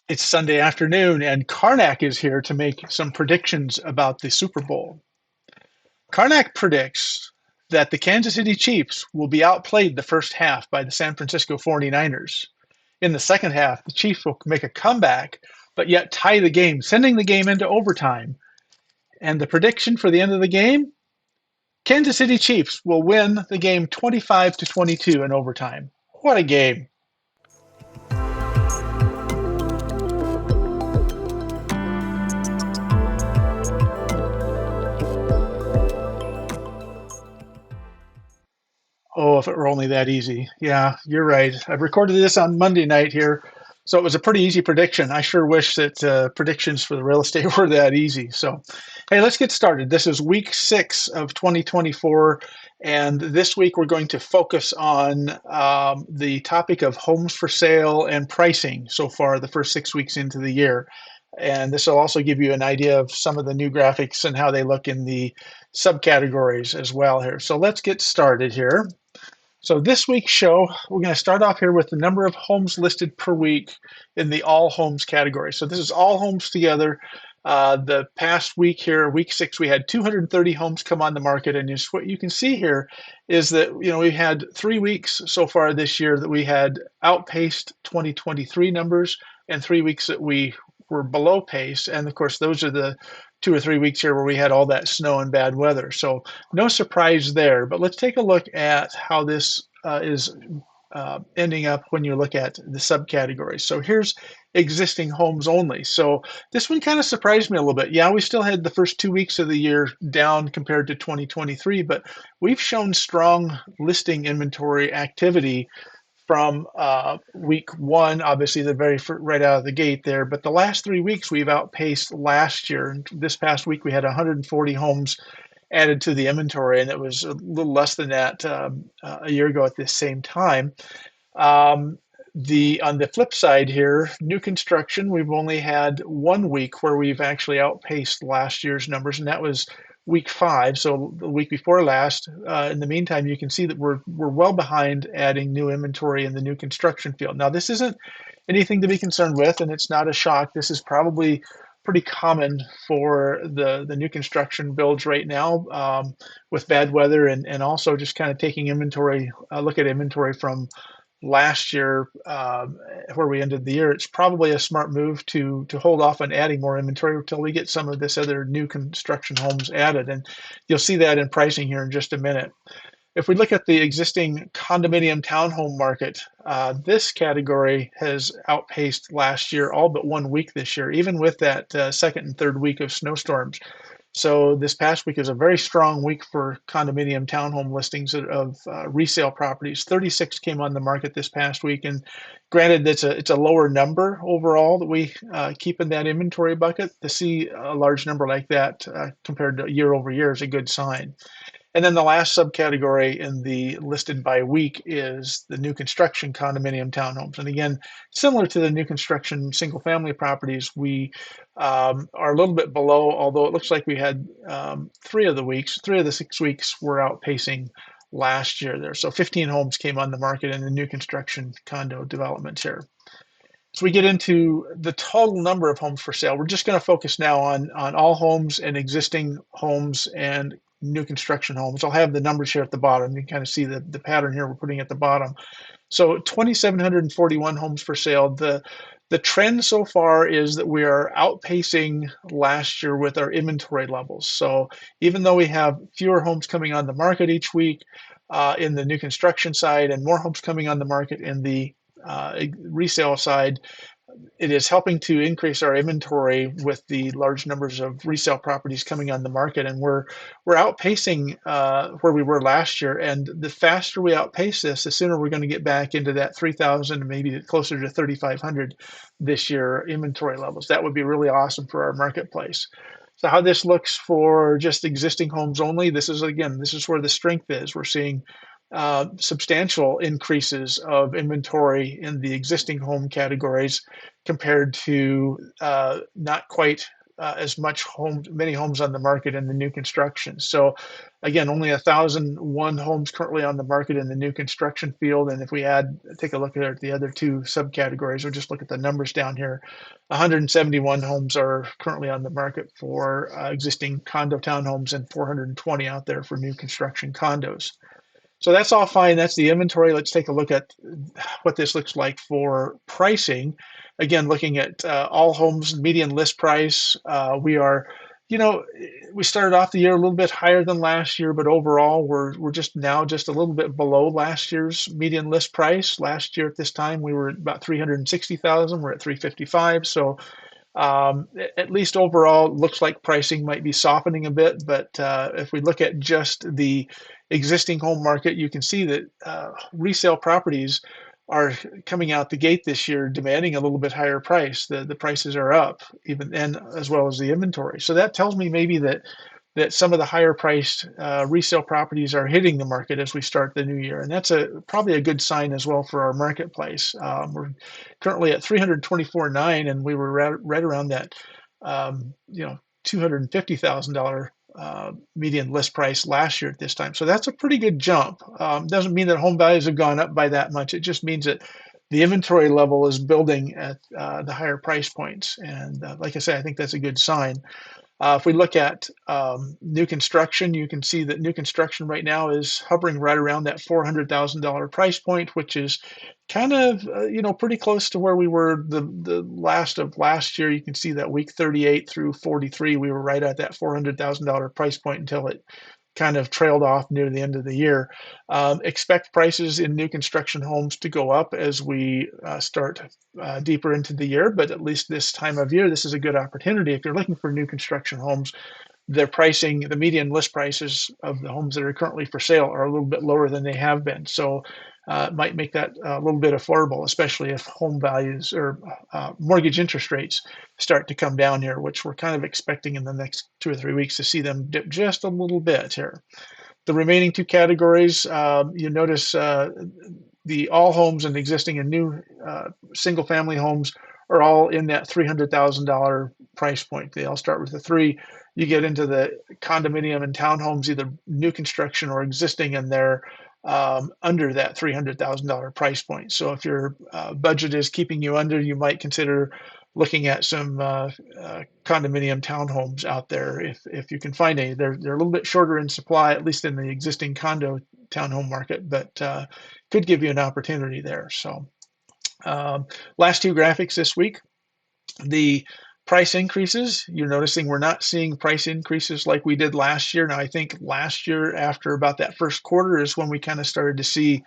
It's Sunday afternoon, and Karnak is here to make some predictions about the Super Bowl. Karnak predicts that the Kansas City Chiefs will be outplayed the first half by the San Francisco 49ers. In the second half, the Chiefs will make a comeback, but yet tie the game, sending the game into overtime. And the prediction for the end of the game? Kansas City Chiefs will win the game 25-22 in overtime. What a game! Oh, if it were only that easy. Yeah, you're right. I've recorded this on Monday night here, so it was a pretty easy prediction. I sure wish that predictions for the real estate were that easy. So, hey, let's get started. This is week 6 of 2024, and this week we're going to focus on the topic of homes for sale and pricing so far, the first 6 weeks into the year. And this will also give you an idea of some of the new graphics and how they look in the subcategories as well here. So let's get started here. So this week's show, we're going to start off here with the number of homes listed per week in the all homes category. So this is all homes together. The past week here, week 6, we had 230 homes come on the market, and just what you can see here is that we had 3 weeks so far this year that we had outpaced 2023 numbers, and 3 weeks that we were below pace. And of course, those are the 2 or 3 weeks here where we had all that snow and bad weather. So no surprise there. But let's take a look at how this is ending up when you look at the subcategories. So here's existing homes only. So this one kind of surprised me a little bit. Yeah, we still had the first 2 weeks of the year down compared to 2023, but we've shown strong listing inventory activity from week 1, obviously the very right out of the gate there. But the last 3 weeks we've outpaced last year. And this past week we had 140 homes added to the inventory, and it was a little less than that a year ago at this same time. On the flip side here, new construction, we've only had 1 week where we've actually outpaced last year's numbers, and that was week 5, so the week before last. In the meantime, you can see that we're well behind adding new inventory in the new construction field. Now, this isn't anything to be concerned with, and it's not a shock. This is probably pretty common for the new construction builds right now, with bad weather, and also just kind of taking inventory, look at inventory from last year, where we ended the year. It's probably a smart move to hold off on adding more inventory until we get some of this other new construction homes added, and you'll see that in pricing here in just a minute. If we look at the existing condominium townhome market, this category has outpaced last year all but 1 week this year, even with that second and third week of snowstorms. So this past week is a very strong week for condominium townhome listings of resale properties. 36 came on the market this past week, and granted, it's a lower number overall that we keep in that inventory bucket. To see a large number like that compared to year over year is a good sign. And then the last subcategory in the listed by week is the new construction condominium townhomes. And again, similar to the new construction single family properties, we are a little bit below, although it looks like we had 3 of the 6 weeks were outpacing last year there. So 15 homes came on the market in the new construction condo developments here. So we get into the total number of homes for sale. We're just going to focus now on all homes and existing homes and new construction homes. I'll have the numbers here at the bottom. You can kind of see the pattern here we're putting at the bottom. So 2,741 homes for sale. The trend so far is that we are outpacing last year with our inventory levels. So even though we have fewer homes coming on the market each week in the new construction side, and more homes coming on the market in the resale side, it is helping to increase our inventory with the large numbers of resale properties coming on the market, and we're outpacing where we were last year. And the faster we outpace this, the sooner we're going to get back into that 3,000, maybe closer to 3,500 this year inventory levels. That would be really awesome for our marketplace. So how this looks for just existing homes only, this is where the strength is. We're seeing substantial increases of inventory in the existing home categories compared to not quite as many homes on the market in the new construction. So again, only 1,001 homes currently on the market in the new construction field. And if we take a look at the other two subcategories, or just look at the numbers down here, 171 homes are currently on the market for existing condo townhomes, and 420 out there for new construction condos. So that's all fine. That's the inventory. Let's take a look at what this looks like for pricing. Again, looking at all homes, median list price. You know, we started off the year a little bit higher than last year, but overall we're just a little bit below last year's median list price. Last year at this time we were at about 360,000. We're at 355. So at least overall, looks like pricing might be softening a bit. But if we look at just the existing home market, you can see that resale properties are coming out the gate this year demanding a little bit higher price. The prices are up, even, and as well as the inventory. So that tells me maybe that some of the higher priced resale properties are hitting the market as we start the new year. And that's probably a good sign as well for our marketplace. We're currently at 324.9, and we were right around that, $250,000 median list price last year at this time. So that's a pretty good jump. Doesn't mean that home values have gone up by that much. It just means that the inventory level is building at the higher price points. And like I said, I think that's a good sign. If we look at new construction, you can see that new construction right now is hovering right around that $400,000 price point, which is kind of pretty close to where we were the last of last year. You can see that week 38 through 43, we were right at that $400,000 price point until it kind of trailed off near the end of the year. Expect prices in new construction homes to go up as we start deeper into the year, but at least this time of year, this is a good opportunity. If you're looking for new construction homes, the median list prices of the homes that are currently for sale are a little bit lower than they have been. So it might make that a little bit affordable, especially if home values or mortgage interest rates start to come down here, which we're kind of expecting in the next 2 or 3 weeks to see them dip just a little bit here. The remaining two categories, you notice the all homes and existing and new single family homes are all in that $300,000 price point. They all start with a 3. You get into the condominium and townhomes, either new construction or existing, and they're under that $300,000 price point. So if your budget is keeping you under, you might consider looking at some condominium townhomes out there if you can find any. They're a little bit shorter in supply, at least in the existing condo townhome market, but could give you an opportunity there. So last two graphics this week, the price increases. You're noticing we're not seeing price increases like we did last year. Now, I think last year, after about that first quarter, is when we kind of started to see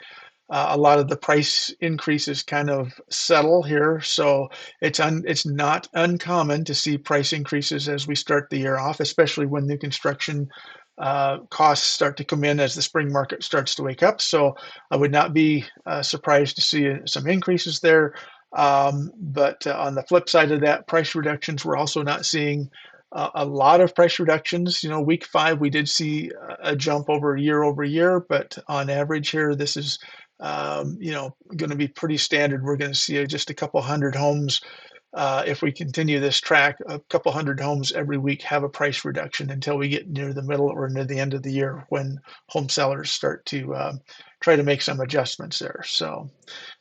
a lot of the price increases kind of settle here. So it's not uncommon to see price increases as we start the year off, especially when new construction costs start to come in as the spring market starts to wake up. So I would not be surprised to see some increases there. But on the flip side of that, price reductions, we're also not seeing a lot of price reductions. Week 5, we did see a jump over year, but on average here, this is, going to be pretty standard. We're going to see just a couple hundred homes. If we continue this track, a couple hundred homes every week have a price reduction until we get near the middle or near the end of the year, when home sellers start to try to make some adjustments there. So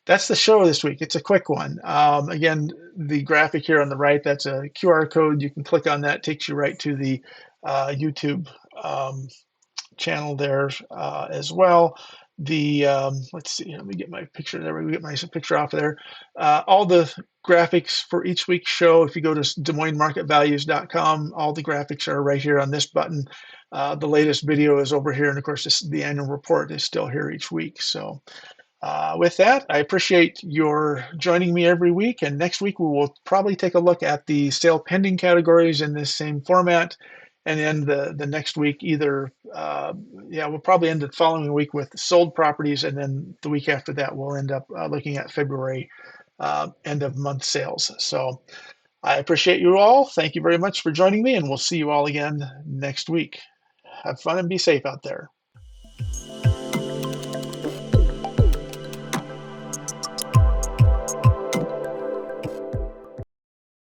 that's the show this week. It's a quick one. Again, the graphic here on the right, that's a QR code. You can click on that. Takes you right to the YouTube channel there as well. Let's see, let me get my picture there. We get my picture off of there. All the graphics for each week's show, if you go to DesMoinesMarketValues.com, all the graphics are right here on this button. The latest video is over here, and of course the annual report is still here each week. So with that, I appreciate your joining me every week, and next week we will probably take a look at the sale pending categories in this same format. And then the next week, we'll probably end the following week with sold properties, and then the week after that, we'll end up looking at February end of month sales. So I appreciate you all. Thank you very much for joining me, and we'll see you all again next week. Have fun and be safe out there.